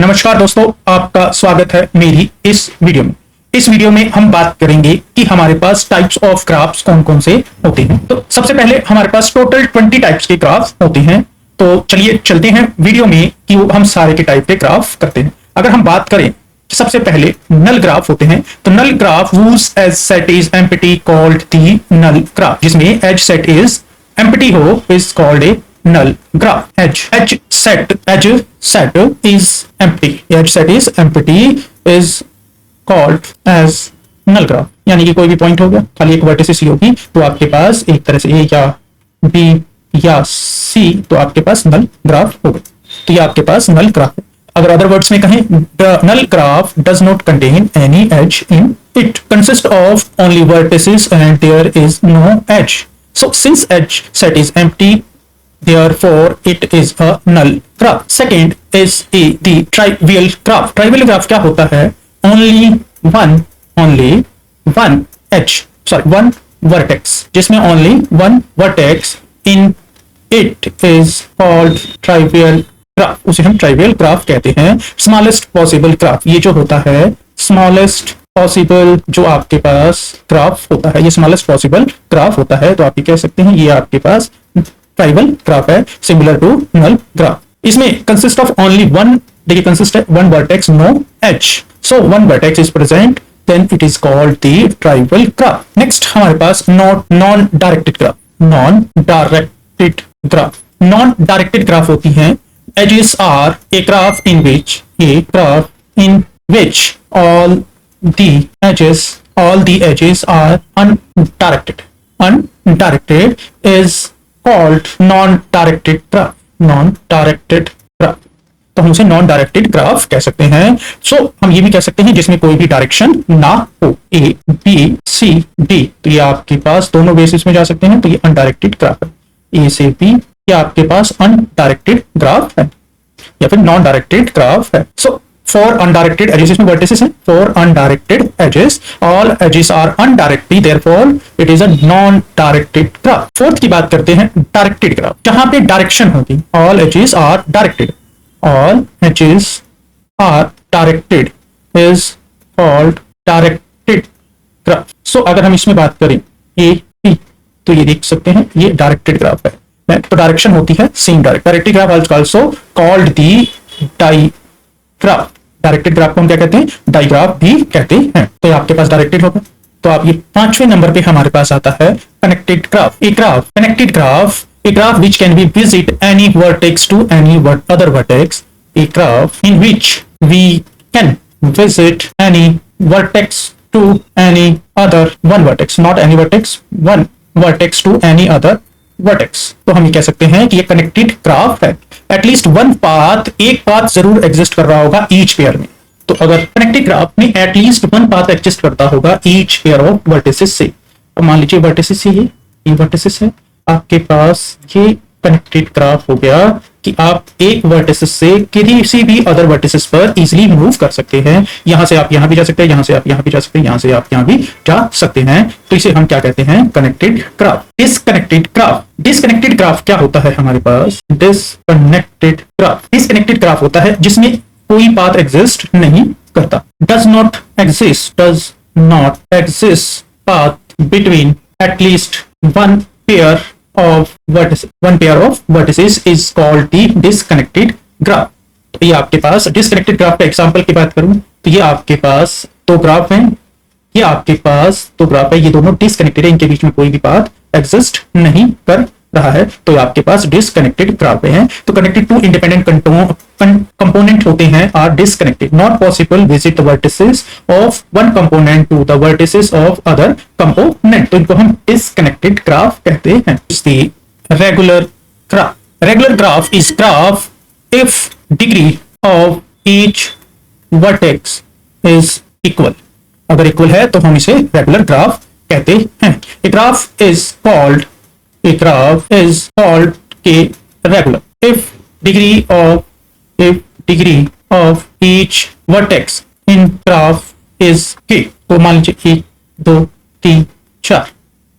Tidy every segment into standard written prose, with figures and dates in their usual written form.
नमस्कार दोस्तों, आपका स्वागत है मेरी इस वीडियो में। इस वीडियो में हम बात करेंगे कि हमारे पास टाइप्स ऑफ ग्राफ्स कौन कौन से होते हैं। तो सबसे पहले हमारे पास टोटल 20 टाइप्स के ग्राफ होते हैं। तो चलिए चलते हैं वीडियो में कि हम सारे के टाइप के ग्राफ करते हैं। अगर हम बात करें सबसे पहले नल ग्राफ होते हैं, तो नल graph whose edge set is empty called the null graph, जिसमें edge set is empty हो is called a null graph. edge set is empty, edge set is empty is called as null graph। यानी कि कोई भी point होगा, खाली एक vertices होगी, तो आपके पास एक तरह से ए या बी या सी, तो आपके पास नल ग्राफ होगा। तो ये आपके पास नल ग्राफ है। अगर अदर वर्ड्स में कहें, the null graph does not contain any edge in it, consist of only vertices and there is no edge. So since edge set is empty, therefore it is a null graph. Second is the trivial graph. Trivial graph क्या होता है? only one vertex, जिसमें only one vertex in it is called trivial graph. उसे हम trivial graph कहते हैं। smallest possible graph, ये जो होता है smallest possible जो आपके पास ग्राफ होता है, ये smallest possible ग्राफ होता है, तो आप ये कह सकते हैं ये आपके पास ट्राइबल ग्राफ है, सिमिलर टू नल ग्राफ। इसमें कंसिस्ट ऑफ ओनली वन, देखिए कंसिस्ट है one vertex, no edge. So one vertex is present, then it is called the trivial graph. Next हमारे पास non directed graph. Non directed graph होती हैं, edges are a graph in which all the edges are undirected is called non-directed graph। तो हम इसे non directed graph कह सकते हैं। सो हम ये भी कह सकते हैं जिसमें कोई भी डायरेक्शन ना हो, ए बी सी डी, तो ये आपके पास दोनों बेसिस में जा सकते हैं, तो ये अनडायरेक्टेड ग्राफ है। ए से बी ये आपके पास अनडायरेक्टेड ग्राफ है या फिर नॉन डायरेक्टेड ग्राफ है। सो for undirected edges, इसमें vertices हैं, for undirected edges all edges are undirected, therefore it is a non-directed graph। Fourth की बात करते हैं डायरेक्टेड ग्राफ, जहां पे डायरेक्शन होगी। all edges are directed is called directed graph। so अगर हम इसमें बात करें ए बी, तो ये देख सकते हैं ये डायरेक्टेड ग्राफ है, तो डायरेक्शन होती है same. Directed graph also called the digraph. Directed graph को हम क्या कहते हैं? डाइग्राफ भी कहते हैं। तो ये आपके पास डायरेक्टेड होगा। तो आप ये पांचवें नंबर पे हमारे पास आता है connected graph. Connected graph, a graph which can be visit any vertex to any other vertex. A graph in which we can visit any vertex to any other one vertex, not any vertex, one vertex to any other vertex. तो हम ये कह सकते हैं कि ये connected graph है। At least one path, एक पाथ जरूर एग्जिस्ट कर रहा होगा ईच पेयर में। तो अगर कनेक्टेड ग्राफ में एटलीस्ट वन पाथ एग्जिस्ट करता होगा ईच पेयर ऑफ वर्टिसेस से, तो मान लीजिए वर्टिसेस ये वर्टिसेस है आपके पास, ये कनेक्टेड ग्राफ हो गया कि आप एक वर्टिसेस से किसी भी अदर वर्टिसेस पर इजीली मूव कर सकते हैं। यहां से आप यहां भी जा सकते हैं, यहां से आप यहां भी जा सकते हैं, यहां से आप यहां भी जा सकते हैं। तो इसे हम क्या कहते हैं? Connected graph. डिस्कनेक्टेड ग्राफ क्या होता है हमारे पास? डिस्कनेक्टेड ग्राफ होता है जिसमें कोई पाथ एग्जिस्ट नहीं करता। Does not exist path between at least one pair of vertices is called the disconnected graph। तो ये आपके पास डिस्कनेक्टेड ग्राफ का एग्जांपल की बात करूं तो ये आपके पास दो ग्राफ हैं, ये दोनों डिस्कनेक्टेड है, इनके बीच में कोई भी पाथ एग्जिस्ट नहीं कर रहा है, तो ये आपके पास डिस्कनेक्टेड ग्राफ है। तो कनेक्टेड टू इंडिपेंडेंट कंपोनेंट होते हैं or disconnected, not possible visit the vertices of one component to the vertices of other component, तो इनको हम डिस्कनेक्टेड ग्राफ कहते हैं। Regular graph is graph if degree of each vertex is equal. अगर equal है तो हम इसे रेगुलर ग्राफ कहते हैं। A graph is called regular if degree of each vertex in graph is k। तो मान लीजिए 1 2 3 4,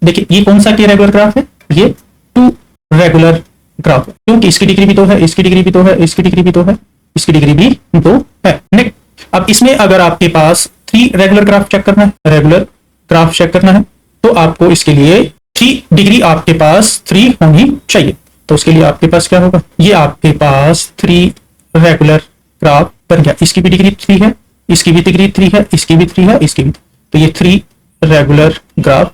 देखिए ये कौन सा के रेगुलर ग्राफ है? ये 2 रेगुलर ग्राफ है, क्योंकि इसकी डिग्री भी तो है, इसकी डिग्री भी तो है, इसकी डिग्री भी तो है, इसकी डिग्री भी 2 है। नेक्स्ट, अब इसमें अगर आपके पास 3 रेगुलर ग्राफ चेक करना है, रेगुलर ग्राफ चेक करना है, तो आपको इसके लिए 3 डिग्री आपके पास 3 होनी चाहिए। तो उसके लिए आपके पास क्या होगा, ये आपके पास 3 रेगुलर ग्राफ बन गया। इसकी भी डिग्री 3 है, इसकी भी डिग्री 3 है, इसकी भी 3 है, इसकी भी। तो ये 3 रेगुलर ग्राफ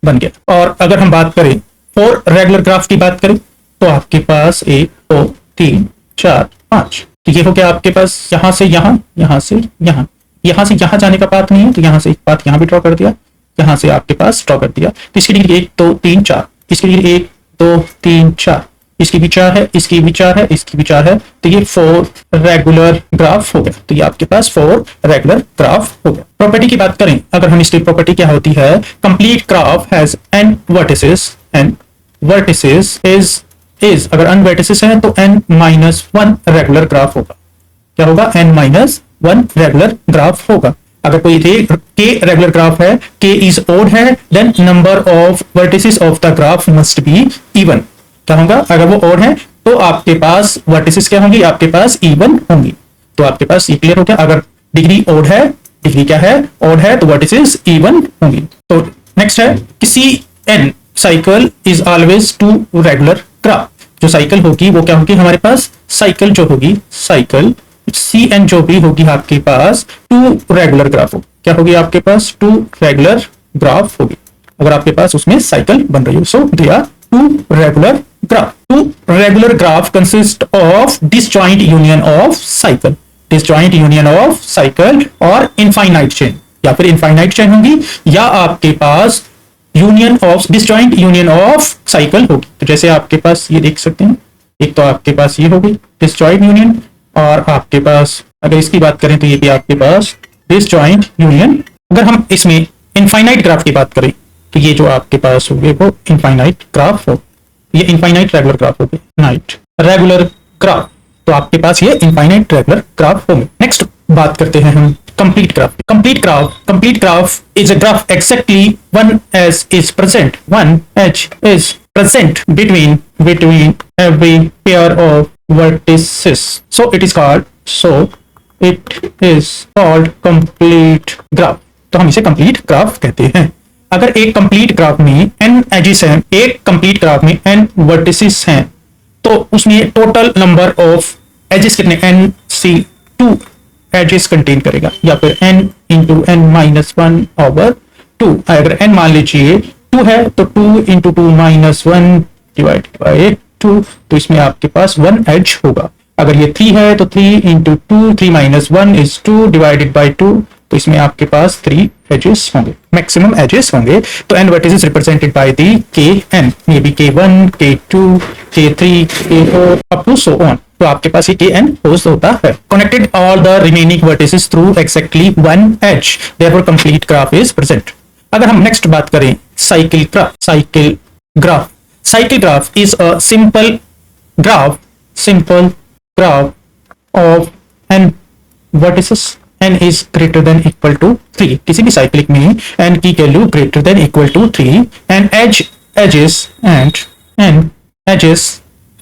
बन गया। और अगर हम बात करें 4 रेगुलर ग्राफ की बात करें, तो आपके पास 1 2 3 4 5। तो ये हो गया आपके पास यहां से यहां, यहां से यहां, यहां से यहां जाने का पाथ नहीं है, तो यहां से एक पाथ यहां भी ड्रॉ कर दिया, यहां से आपके पास ड्रॉ कर दिया। तो इसकी डिग्री 1 2 3 4, इसकी डिग्री 1 2 3 4, इसकी भी 4 है, इसकी भी 4 है, इसकी भी 4 है। तो ये 4 रेगुलर ग्राफ हो गया। तो ये आपके पास 4 रेगुलर ग्राफ हो गया। प्रॉपर्टी की बात करें, अगर हम इसकी प्रॉपर्टी क्या होती है, complete graph has n vertices, n vertices is अगर n वर्टिसेस है तो n माइनस 1 रेगुलर ग्राफ होगा। क्या होगा, n माइनस 1 रेगुलर ग्राफ होगा। अगर कोई k रेगुलर ग्राफ है, k इज ओड है, then number of vertices of the graph must be even. क्या होगा, अगर वो ओड है तो आपके पास वर्टिसेस क्या होंगी, आपके पास इवन होंगी। तो आपके पास ये क्लियर हो गया। अगर डिग्री ओड है, डिग्री क्या है, ओड है, तो वर्टिसेस इवन होंगी। तो नेक्स्ट है, किसी n cycle is always 2 regular graph. जो साइकिल होगी वो क्या होगी, हमारे पास साइकिल जो होगी, साइकिल Cn जो भी होगी आपके पास 2 रेगुलर ग्राफ होगी। क्या होगी आपके पास, 2 रेगुलर ग्राफ होगी। अगर आपके पास उसमें साइकिल बन रही हो, so they are 2 regular graph. Two regular graph consist of disjoint union of cycle, disjoint union of cycle और infinite chain, या फिर infinite chain होगी, या आपके पास union of disjoint union of cycle होगी। तो जैसे आपके पास ये देख सकते हैं, एक तो आपके पास ये होगी disjoint union, और आपके पास अगर इसकी बात करें तो ये भी आपके पास disjoint union। अगर हम इसमें infinite ग्राफ की बात करें तो ये जो आपके पास होंगे वो infinite ग्राफ हो, ये इनफाइनाइट रेगुलर ग्राफ हो गए, नाइट रेगुलर ग्राफ। तो आपके पास ये इनफाइनाइट रेगुलर ग्राफ होंगे। नेक्स्ट बात करते हैं हम complete graph. Complete graph is a graph exactly one edge is present, one edge is present between every pair of vertices, so it is called complete graph. तो हम इसे complete graph कहते हैं। अगर एक कंप्लीट ग्राफ में n edges हैं, एक कंप्लीट ग्राफ में n वर्टिसेस हैं, तो उसमें टोटल नंबर ऑफ एजेस कितने, n c 2 एजेस कंटेन करेगा, या फिर n into n minus 1 over 2। अगर n मान लीजिए 2 है तो 2 इंटू 2 माइनस 1 डिवाइड बाई 2, तो इसमें आपके पास 1 एज होगा। अगर ये 3 है तो 3 into 2, 3 minus 1 is 2 divided by 2, तो इसमें आपके पास 3 एजेस होंगे, मैक्सिमम एजेस होंगे। तो n vertices represented by the kn, may be k1 k2 k3 k4 up to so on. तो आपके पास ये kn होस्ट होता है। Connected all the remaining vertices through exactly 1 edge, therefore complete graph is present. अगर हम next बात करें cycle graph is a simple graph of n vertices, n is greater than equal to 3। किसी भी cyclic में n की value greater than equal to 3 and edges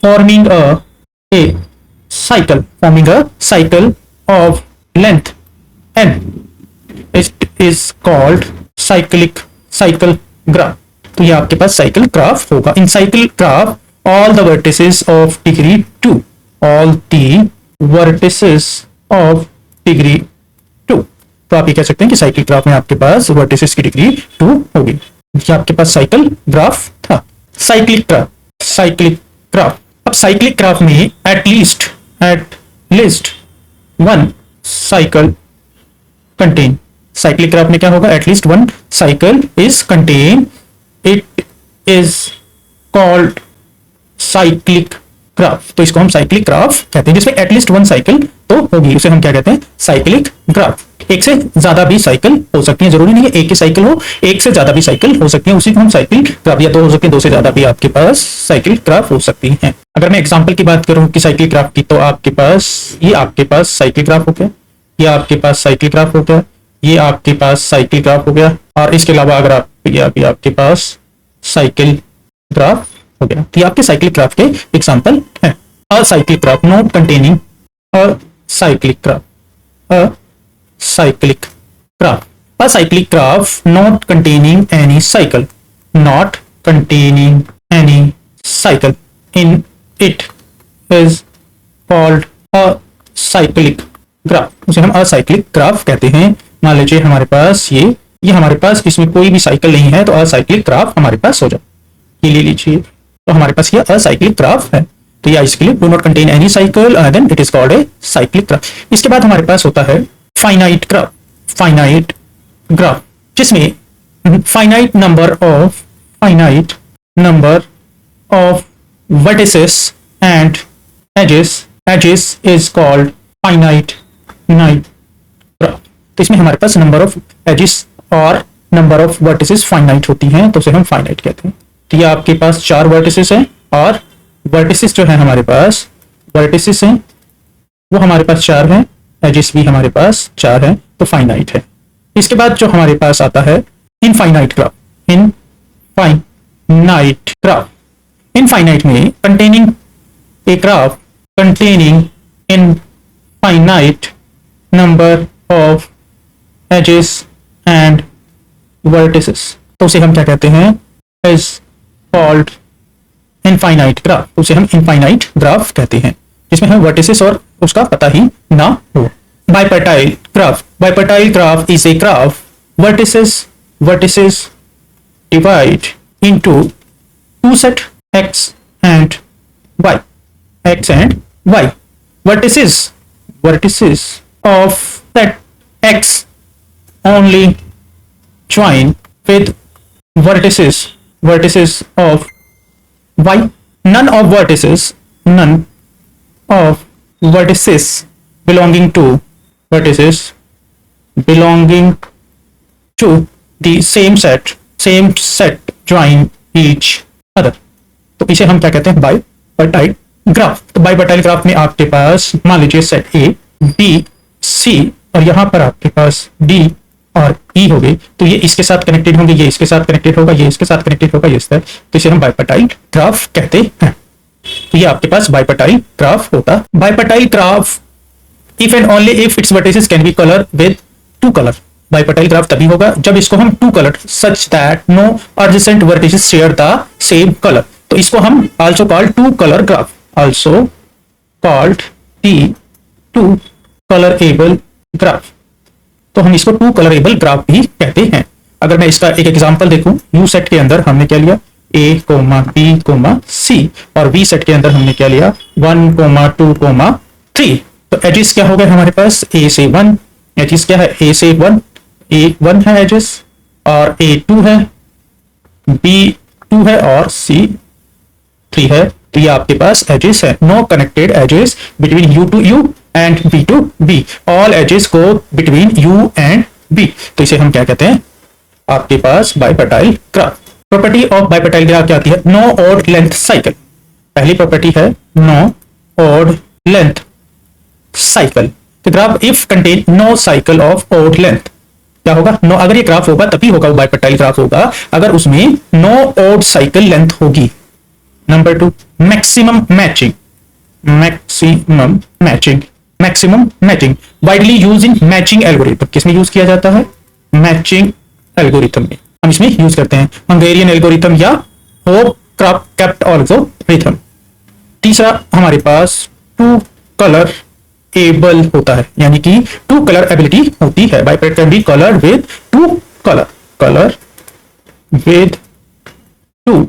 forming a cycle of length n is called cycle graph। तो ये आपके पास cycle graph होगा। In cycle graph all the vertices of degree 2, all the vertices of degree 2। तो आप ये कह सकते हैं कि साइकिल ग्राफ में आपके पास वर्टिसेस की डिग्री 2 होगी। ये आपके पास साइकिल ग्राफ था। साइक्लिक ग्राफ, अब साइक्लिक ग्राफ में at least one cycle contain, cyclic graph में क्या होगा, at least one cycle is contain, it is called cyclic graph. तो इसको हम साइक्लिक ग्राफ कहते हैं, जिसमें एटलीस्ट वन साइकिल तो होगी, उसे हम क्या कहते हैं, साइक्लिक ग्राफ। एक से ज्यादा भी साइकिल हो सकती है, जरूरी नहीं है एक ही साइकिल हो, एक से ज्यादा भी साइकिल हो सकती है, उसी को हम साइकिल ग्राफ, या 2 हो सकते हैं, 2 से ज्यादा भी आपके पास साइकिल ग्राफ हो सकती है। अगर मैं एग्जांपल की बात करूं कि साइकिल ग्राफ की, तो आपके पास ये आपके पास साइकिल ग्राफ हो गया, ये आपके पास साइकिल ग्राफ हो गया, ये आपके पास साइकिल ग्राफ हो गया, और इसके अलावा अगर आप ये आपके पास साइकिल ग्राफ हो गया। तो ये आपके साइक्लिक ग्राफ के एग्जांपल हैं। A cyclic graph not containing a cyclic graph. A cyclic graph. A cyclic graph not containing any cycle. Not containing any cycle. In it is called a cyclic graph. उसे हम acyclic graph कहते हैं। मान लीजिए हमारे पास ये हमारे पास इसमें कोई भी साइकिल नहीं है तो असाइक्लिक ग्राफ हमारे पास हो जाए। ये ले लीजिए, तो हमारे पास ये असाइक्लिक ग्राफ है। तो ये इसके लिए do not contain any cycle then it is called acyclic graph. इसके बाद हमारे पास होता है फाइनाइट ग्राफ। फाइनाइट ग्राफ जिसमें finite number of vertices and edges is called finite graph। तो इसमें हमारे पास नंबर ऑफ एजेस और नंबर ऑफ वर्टिसेस फाइनाइट होती हैं तो उसे हम फाइनाइट कहते हैं। तो ये आपके पास 4 वर्टिसेस हैं और वर्टिसेस जो है हमारे पास वर्टिसेस हैं वो हमारे पास 4 हैं, एजेस भी हमारे पास 4 हैं, तो फाइनाइट है। इसके बाद जो हमारे पास आता है infinite graph. Infinite graph, infinite में containing a graph containing infinite number of edges and vertices, तो उसे हम क्या कहते हैं, is called infinite graph। उसे हम infinite graph कहते हैं जिसमें हम vertices और उसका पता ही ना हो। Bipartite graph, bipartite graph is a graph vertices divide into two set x and y, x and y. Vertices of set x only join with vertices of y. None of vertices belonging to the same set join each other। तो इसे हम क्या कहते हैं, बाइपर्टाइल graph. तो बाइपर्टाइल graph में आपके पास मान लीजिए सेट ए बी सी और यहां पर आपके पास डी और ई हो गए, तो ये इसके साथ कनेक्टेड होंगे, ये इसके साथ कनेक्टेड होगा, ये इसके साथ कनेक्टेड होगा, ये इस तरह। तो इसे हम बाइपर्टाइल ग्राफ कहते हैं। तो ये आपके पास बाइपर्टाइल ग्राफ होता है। Bipartite graph if and only if its vertices can be colour with 2 colour. Bipartite graph तभी होगा जब इसको हम 2 colour such that no adjacent vertices share the same colour. तो इसको हम also called 2 colour graph, also called the 2 colourable graph. तो हम इसको 2 कलरेबल ग्राफ भी कहते हैं। अगर मैं इसका एक एग्जांपल देखूं, यू सेट के अंदर हमने क्या लिया, a, b, c और v सेट के अंदर हमने क्या लिया, 1, 2, 3। तो एजेस क्या हो गए हमारे पास, a से 1, एजेस क्या है, a से 1, a1 है एजेस और a2 है, b2 है और c3 है। तो ये आपके पास एजेस है। No connected edges between u to u and b to b, all edges go between u and b। तो इसे हम क्या कहते हैं, आपके पास bipartite graph. Property of bipartite graph क्या आती है, नो ऑड लेंथ साइकिल। पहली प्रॉपर्टी है नो ऑड लेंथ साइकिल। तो graph if contain no cycle of odd length, क्या होगा, नो, अगर ये ग्राफ होगा तभी होगा वो बाइपर्टाइल ग्राफ होगा अगर उसमें नो ऑड साइकिल लेंथ होगी। Number 2, maximum matching widely use in matching algorithm. किसमें यूज किया जाता है, मैचिंग एल्गोरिथम में हम इसमें यूज करते हैं, हंगेरियन एल्गोरिथम या होप-क्राफ्ट एल्गोरिथम। तीसरा हमारे पास 2 कलर एबल होता है, यानी कि 2 कलर एबिलिटी होती है। Bipartite can be colour with 2 colour with 2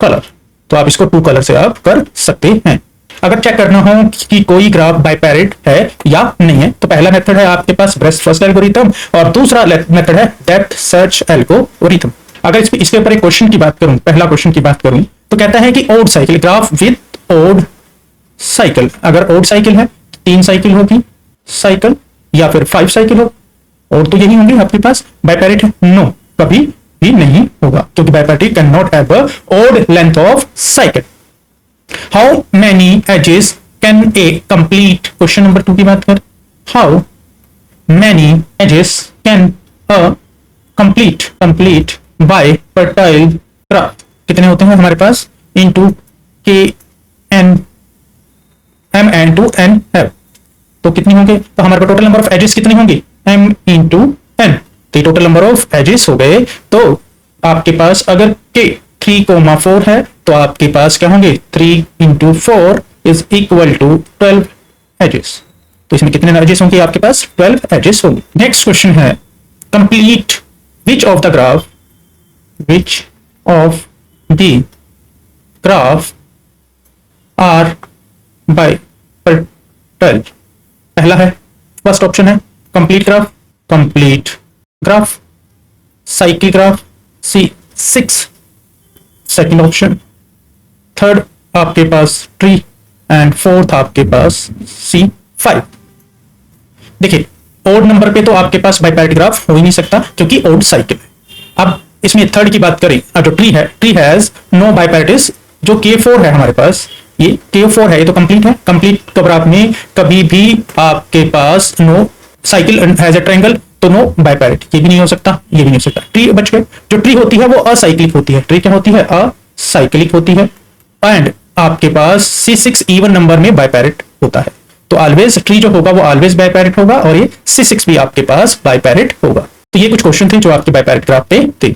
colour. तो आप इसको 2 कलर से आप कर सकते हैं। अगर चेक करना हो कि कोई ग्राफ बाइपैरेट है या नहीं है, तो पहला मेथड है आपके पास ब्रेस्ट फर्स्ट एल्गोरिथम और दूसरा मेथड है डेप्थ सर्च एल्गोरिथम। अगर इसके ऊपर एक क्वेश्चन की बात करूं, पहला क्वेश्चन की बात करूं, तो कहता है कि odd cycle, graph with odd cycle. अगर ओड साइकिल है 3 साइकिल होगी साइकिल या फिर 5 साइकिल हो, और तो यही होंगे आपके पास। बाइपैरेट है, नो, कभी भी नहीं होगा क्योंकि bipartite cannot have a odd length of cycle. How many edges can a complete, question number 2 की बात कर, how many edges can a complete bipartite graph, कितने होते हैं हमारे पास, into K n m n to n है। तो कितनी होंगे, तो हमारे पास टोटल नंबर ऑफ एजेस कितने होंगे, m इंटू n। तो टोटल नंबर ऑफ एजेस हो गए। तो आपके पास अगर k 3,4 है तो आपके पास क्या होंगे, 3 into 4 is equal to 12 edges. तो इसमें कितने एजेस होंगे आपके पास, 12 एजेस होंगे। नेक्स्ट क्वेश्चन है, complete which of the graph are bipartite. पहला है, फर्स्ट ऑप्शन है complete graph, cycle graph C6, second option, third आपके पास ट्री एंड फोर्थ आपके पास C5। देखिए ओड नंबर पे तो आपके पास बाइपैरेट ग्राफ हो ही नहीं सकता क्योंकि ओड साइकिल है। अब इसमें थर्ड की बात करें, जो ट्री है, ट्री हैज नो बाइपैरेटिस, जो K4 है हमारे पास, ये K4 है, ये तो कंप्लीट है। कंप्लीट ग्राफ में कभी भी आपके पास no cycle has a triangle, तो नो बाइपैरेट, ये भी नहीं हो सकता, ये भी नहीं हो सकता। ट्री बच गए। जो ट्री होती है वो असाइक्लिक होती है, ट्री क्या होती है, असाइक्लिक होती है। एंड आपके पास C6 इवन नंबर में बाइपैरेट होता है। तो ऑलवेज ट्री जो होगा वो ऑलवेज बाइपैरेट होगा और ये C6 भी आपके पास बाइपैरेट होगा। तो ये कुछ क्वेश्चन थे जो आपके बाइपैरेट ग्राफ पे थे।